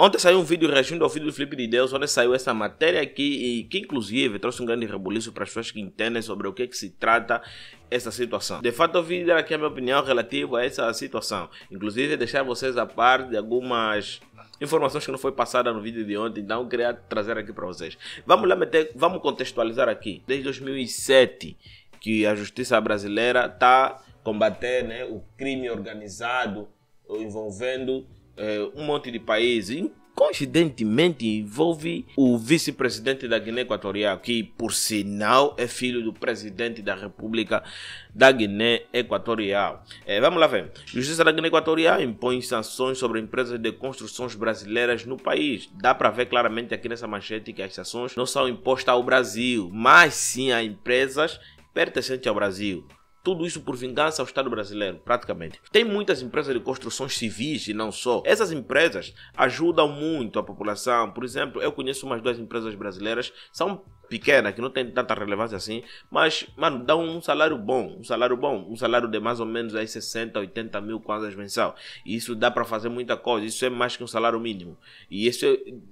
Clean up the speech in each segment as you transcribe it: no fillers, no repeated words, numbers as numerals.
Ontem saiu um vídeo reagindo ao vídeo do Felipe de Deus, onde saiu essa matéria aqui e que inclusive trouxe um grande rebuliço para as pessoas que entendem sobre o que se trata essa situação. De fato, eu vim dar aqui a minha opinião relativa a essa situação. Inclusive deixar vocês a par de algumas informações que não foi passada no vídeo de ontem, então eu queria trazer aqui para vocês. Vamos contextualizar aqui. Desde 2007 que a justiça brasileira está combatendo, né, o crime organizado envolvendo um monte de países. Coincidentemente envolve o vice-presidente da Guiné Equatorial, que por sinal é filho do presidente da República da Guiné Equatorial. Vamos lá ver. Justiça da Guiné Equatorial impõe sanções sobre empresas de construções brasileiras no país. Dá para ver claramente aqui nessa manchete que as sanções não são impostas ao Brasil, mas sim a empresas pertencentes ao Brasil. Tudo isso por vingança ao Estado brasileiro, praticamente. Tem muitas empresas de construções civis e não só. Essas empresas ajudam muito a população. Por exemplo, eu conheço umas 2 empresas brasileiras, são pequenas, que não tem tanta relevância assim, mas, mano, dão um salário bom, um salário de mais ou menos aí 60, 80 mil kwanzas mensal. E isso dá para fazer muita coisa, isso é mais que um salário mínimo. E isso,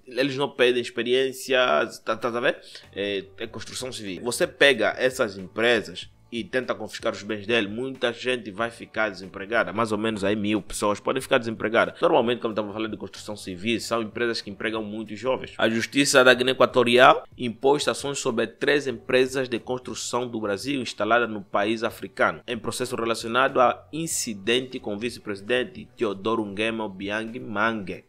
eles não pedem experiência, tá a ver? É construção civil. Você pega essas empresas e tenta confiscar os bens dele, muita gente vai ficar desempregada. Mais ou menos aí 1000 pessoas podem ficar desempregadas. Normalmente, quando estamos falando de construção civil, são empresas que empregam muitos jovens. A Justiça da Guiné Equatorial impôs sanções sobre 3 empresas de construção do Brasil instaladas no país africano, em processo relacionado a incidente com o vice-presidente Teodoro Nguema Obiang Mange.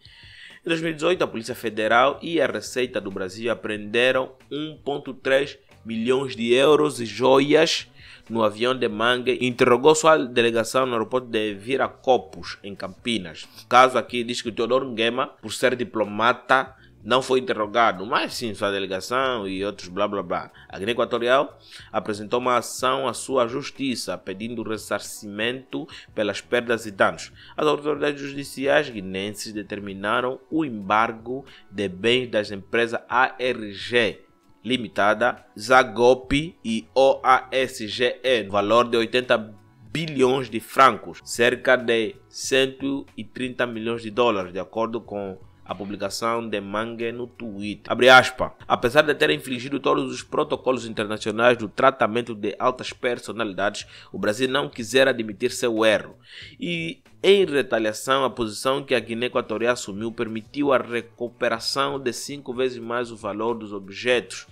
Em 2018, a Polícia Federal e a Receita do Brasil apreenderam 1,3 milhões de euros e joias no avião de Mange e interrogou sua delegação no aeroporto de Viracopos, em Campinas. O caso aqui diz que o Teodoro Nguema, por ser diplomata, não foi interrogado, mas sim sua delegação e outros blá blá blá. A Guiné Equatorial apresentou uma ação à sua justiça, pedindo ressarcimento pelas perdas e danos. As autoridades judiciais guinenses determinaram o embargo de bens das empresas ARG Limitada, Zagopi e OASGE, no valor de 80 bilhões de francos, cerca de 130 milhões de dólares, de acordo com a publicação de Mange no Twitter. Abre aspas. Apesar de ter infringido todos os protocolos internacionais do tratamento de altas personalidades, o Brasil não quisera admitir seu erro. E, em retaliação, a posição que a Guiné Equatorial assumiu permitiu a recuperação de 5 vezes mais o valor dos objetos,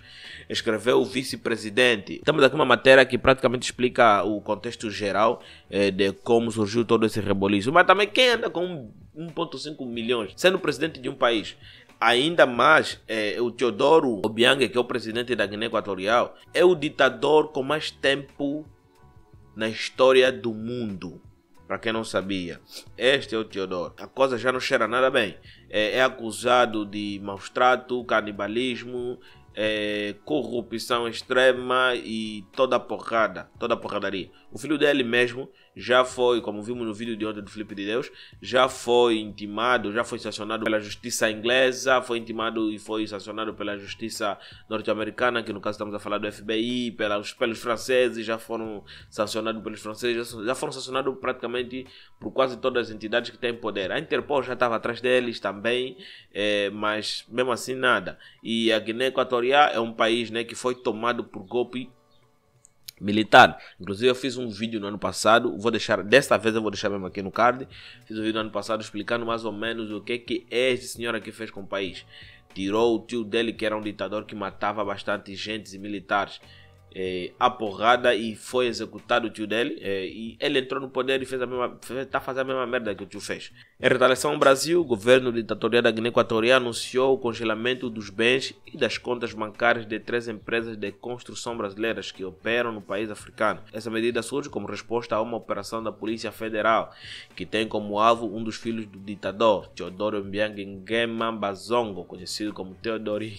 escreveu o vice-presidente. Temos aqui uma matéria que praticamente explica o contexto geral de como surgiu todo esse reboliço. Mas também quem anda com 1,5 milhões, sendo presidente de um país? Ainda mais, o Teodoro Obiang, que é o presidente da Guiné Equatorial, é o ditador com mais tempo na história do mundo. Para quem não sabia, este é o Teodoro. A coisa já não cheira nada bem. É acusado de maus-trato, canibalismo, corrupção extrema e toda a porradaria. O filho dele mesmo já foi, como vimos no vídeo de ontem do Felipe de Deus, já foi intimado, já foi sancionado pela justiça inglesa, foi intimado e foi sancionado pela justiça norte-americana, que no caso estamos a falar do FBI, pelos franceses, já foram sancionados pelos franceses, já foram sancionados praticamente por quase todas as entidades que têm poder. A Interpol já estava atrás deles também, mas mesmo assim nada. E a Guiné Equatorial é um país, né, que foi tomado por golpe militar. Inclusive eu fiz um vídeo no ano passado, desta vez eu vou deixar mesmo aqui no card. Fiz um vídeo no ano passado explicando mais ou menos o que esse senhor aqui fez com o país. Tirou o tio dele, que era um ditador que matava bastante gente e militares, a porrada, e foi executado o tio dele, e ele entrou no poder e está fazendo a mesma merda que o tio fez. Em retaliação ao Brasil, o governo ditatorial da Guiné Equatorial anunciou o congelamento dos bens e das contas bancárias de 3 empresas de construção brasileiras que operam no país africano. Essa medida surge como resposta a uma operação da Polícia Federal, que tem como alvo um dos filhos do ditador, Teodoro Obiang Nguema Bazongo, conhecido como Teodori.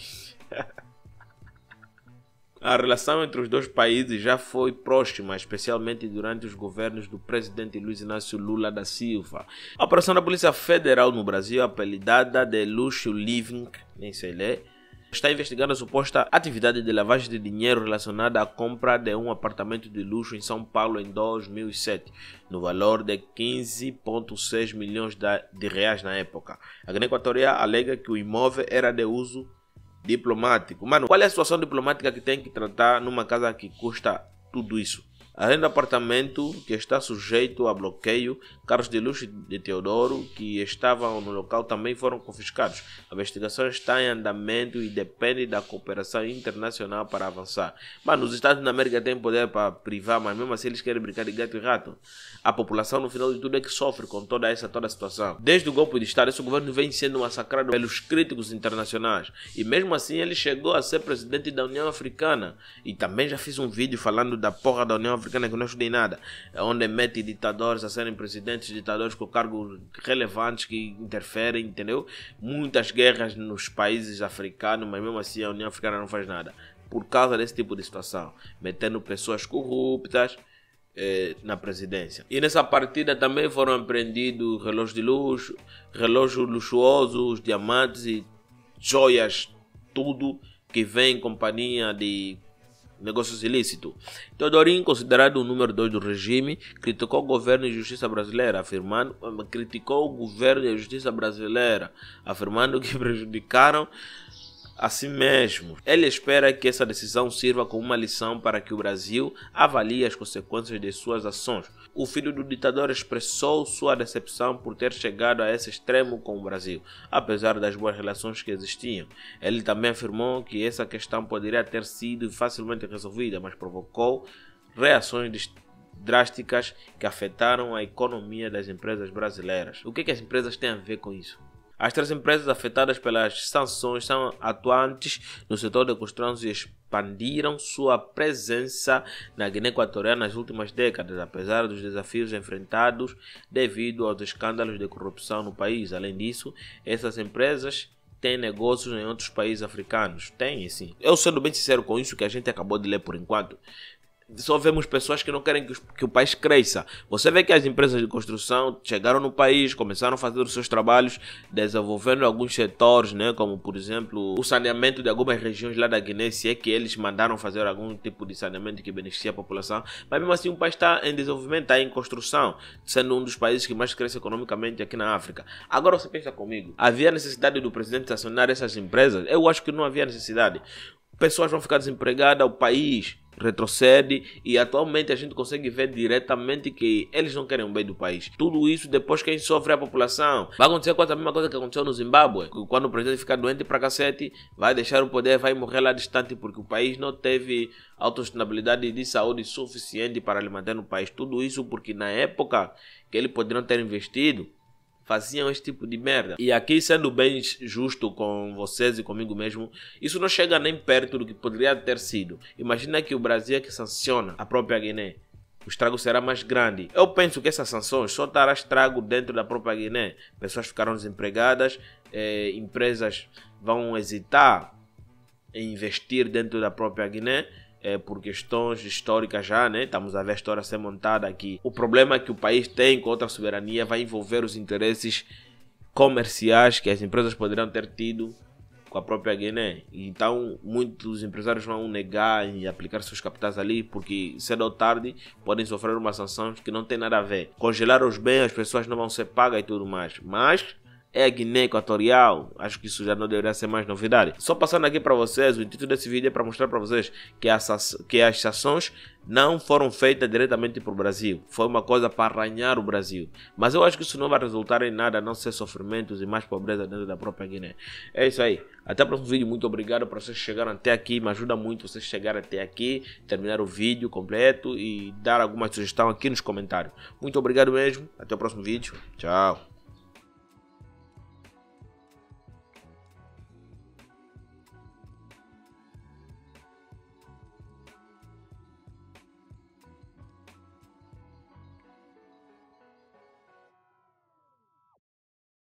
A relação entre os dois países já foi próxima, especialmente durante os governos do presidente Luiz Inácio Lula da Silva. A operação da Polícia Federal no Brasil, apelidada de Luxo Living, nem sei ler, está investigando a suposta atividade de lavagem de dinheiro relacionada à compra de um apartamento de luxo em São Paulo em 2007, no valor de 15,6 milhões de reais na época. A Guiné Equatorial alega que o imóvel era de uso diplomático. Mano, qual é a situação diplomática que tem que tratar numa casa que custa tudo isso? Além do apartamento que está sujeito a bloqueio, carros de luxo de Teodoro que estavam no local também foram confiscados. A investigação está em andamento e depende da cooperação internacional para avançar. Mano, os Estados Unidos da América têm poder para privar, mas mesmo assim eles querem brincar de gato e rato. A população, no final de tudo, é que sofre com toda a situação. Desde o golpe de Estado, esse governo vem sendo massacrado pelos críticos internacionais. E mesmo assim ele chegou a ser presidente da União Africana. E também já fiz um vídeo falando da porra da União Africana que não ajuda em nada, onde mete ditadores a serem presidentes, ditadores com cargos relevantes que interferem, entendeu? Muitas guerras nos países africanos, mas mesmo assim a União Africana não faz nada, por causa desse tipo de situação, metendo pessoas corruptas na presidência. E nessa partida também foram apreendidos relógios de luxo, relógios luxuosos, diamantes e joias, tudo que vem em companhia de negócios ilícitos. Teodorinho, considerado o número 2 do regime, criticou o governo e a justiça brasileira, afirmando que prejudicaram a si mesmo. Ele espera que essa decisão sirva como uma lição para que o Brasil avalie as consequências de suas ações. O filho do ditador expressou sua decepção por ter chegado a esse extremo com o Brasil, apesar das boas relações que existiam. Ele também afirmou que essa questão poderia ter sido facilmente resolvida, mas provocou reações drásticas que afetaram a economia das empresas brasileiras. O que as empresas têm a ver com isso? As 3 empresas afetadas pelas sanções são atuantes no setor de construção e expandiram sua presença na Guiné Equatorial nas últimas décadas, apesar dos desafios enfrentados devido aos escândalos de corrupção no país. Além disso, essas empresas têm negócios em outros países africanos. Tem, sim. Eu sendo bem sincero com isso que a gente acabou de ler por enquanto, só vemos pessoas que não querem que o país cresça. Você vê que as empresas de construção chegaram no país, começaram a fazer os seus trabalhos, desenvolvendo alguns setores, né, como por exemplo o saneamento de algumas regiões lá da Guiné, se é que eles mandaram fazer algum tipo de saneamento que beneficia a população. Mas mesmo assim o país está em desenvolvimento, está em construção, sendo um dos países que mais cresce economicamente aqui na África. Agora você pensa comigo, havia necessidade do presidente acionar essas empresas? Eu acho que não havia necessidade. Pessoas vão ficar desempregadas, o país retrocede e atualmente a gente consegue ver diretamente que eles não querem o bem do país. Tudo isso depois quem sofre é a população. Vai acontecer quase a mesma coisa que aconteceu no Zimbábue, quando o presidente ficar doente pra cacete, vai deixar o poder, vai morrer lá distante porque o país não teve autosustentabilidade de saúde suficiente para lhe manter no país. Tudo isso porque na época que eles poderiam ter investido, faziam esse tipo de merda. E aqui, sendo bem justo com vocês e comigo mesmo, isso não chega nem perto do que poderia ter sido. Imagina que o Brasil é que sanciona a própria Guiné. O estrago será mais grande. Eu penso que essas sanções só dará estrago dentro da própria Guiné. Pessoas ficarão desempregadas, empresas vão hesitar em investir dentro da própria Guiné, por questões históricas já, né? Estamos a ver a história ser montada aqui. O problema que o país tem com outra soberania vai envolver os interesses comerciais que as empresas poderão ter tido com a própria Guiné. Então, muitos empresários vão negar em aplicar seus capitais ali, porque cedo ou tarde podem sofrer uma sanção que não tem nada a ver. Congelar os bens, as pessoas não vão ser pagas e tudo mais. Mas é a Guiné Equatorial, acho que isso já não deveria ser mais novidade. Só passando aqui para vocês, o intuito desse vídeo é para mostrar para vocês que as sanções não foram feitas diretamente para o Brasil. Foi uma coisa para arranhar o Brasil. Mas eu acho que isso não vai resultar em nada, a não ser sofrimentos e mais pobreza dentro da própria Guiné. É isso aí. Até o próximo vídeo. Muito obrigado por vocês chegarem até aqui. Me ajuda muito vocês chegarem até aqui, terminar o vídeo completo e dar alguma sugestão aqui nos comentários. Muito obrigado mesmo. Até o próximo vídeo. Tchau.